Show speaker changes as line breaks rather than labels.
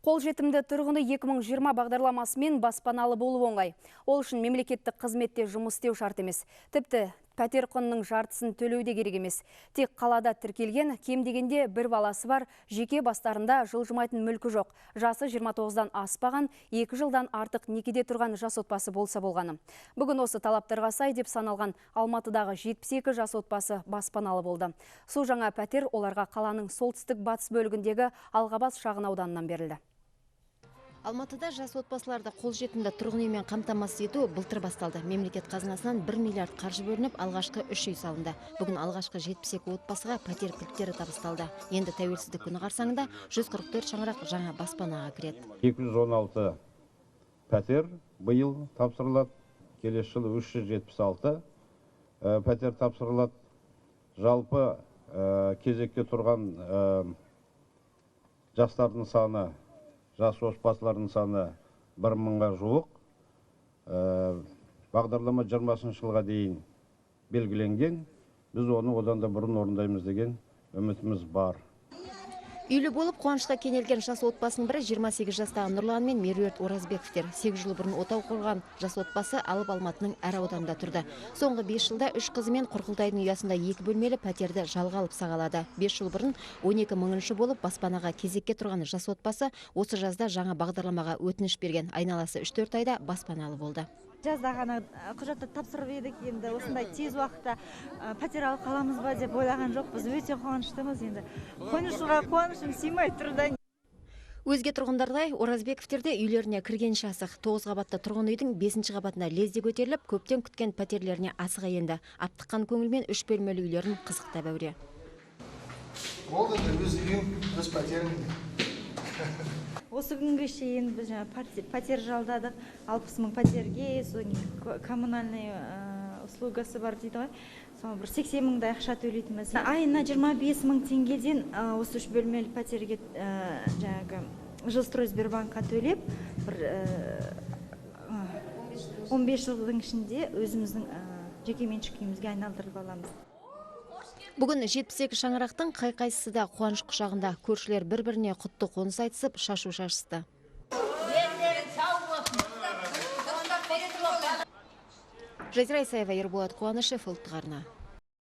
Қолжетімді тұрғыны 2020 бағдарламасымен баспаналы болу оңай. Ол үшін мемлекеттік қызметте жұмыс істеу шарт емес. Тіпті пәтер құнының жартысын төлеу де керек емес. Тек қалада тіркелген, кем дегенде бір баласы бар, жеке бастарында жылжымайтын мүлкі жоқ. Жасы 29-дан аспаған, 2 жылдан артық некеде тұрған жас отбасы болса болғаны. Бүгін осы талаптарға сай деп саналған Алматыдағы 72 жас отбасы баспаналы болды. Су жаңа пәтер оларға қаланың солтүстік батыс бөлігіндегі Алғабас шағын ауданынан берілді.
Алматыда жас отбасыларды қолжетімді тұрғын үймен қамтамасыз ету былтыр басталды. Мемлекет қазынасынан 1 миллиард қаржы бөлініп, алғашқы 3 үй салынды. Бүгін алғашқы 72 отбасыға пәтер кілттері табысталды. Енді тәуелсіздік күні қарсаңында 144 шаңырақ жаңа баспанаға кіреді.
216 пәтер биыл тапсырылады. Келесі жылы 376 пәтер тапсырылады. Жалпы кезекке тұрған жастардың саны, жас отбасылардың саны 1000-ға жуық. Бағдарлама 20 жылға дейін белгіленген. Біз оны одан да бұрын орындаймыз деген үмітіміз бар.
Үйлі болып қуанышқа кенелген жас отбасының бірі 28 жастағы Нұрлан мен Меруерт Оразбековтер. 8 жыл бұрын отау құрған жас отбасы Алып Алматының әр ауданында тұрды. Соңғы 5 жылда 3 қызы мен Құрқылтайдың ұясында 2 бөлмелі пәтерді жалға алып сағалады. 5 жыл бұрын 12 мыңыншы болып баспанаға кезекке тұрған жас отбасы осы жазда жаңа бағдарламаға өтініш берген. Айналасы 3-4 айда баспаналы болды.
Жазда ғана құжатты тапсырып едік, енді осындай тез уақытта пәтер алып қаламыз ба деп ойлаған жоқ. Біз өте қуаныштымыз, енді қуанышым сыймай тұрды.
Өзге тұрғындардай Оразбековтерде үйлеріне кіргенше асық. 9 қабатты тұрғын үйдің 5-ші қабатына лезде көтеріліп, көптен күткен пәтерлеріне асыға енді. Аптыққан көңілмен 3 бөлмелі үйлерін қызықта бәуре.
Ол да өз үйім, өз пәтерім.
Осы күнге шейін біз пәтер жалдадық, 60 мың пәтерге, коммунальный услугасы бар дейді ғой. Соны бір 80 мыңдай ақша төлейтінбіз. Айына 25 мың теңгеден осы 3 бөлмелі пәтерге Жилстройсбербанкқа төлеп, 15 жылдың ішінде өзіміздің жекеменшік үйімізге айналдырып аламыз.
Бүгін 72 шаңырақтың қай-қайсысы да қуаныш құшағында. Көршілер бір-біріне құтты қоныс айтысып, шашу шашысты. Жазира Исаева, Ерболат Қуанышев, ұлттық арна.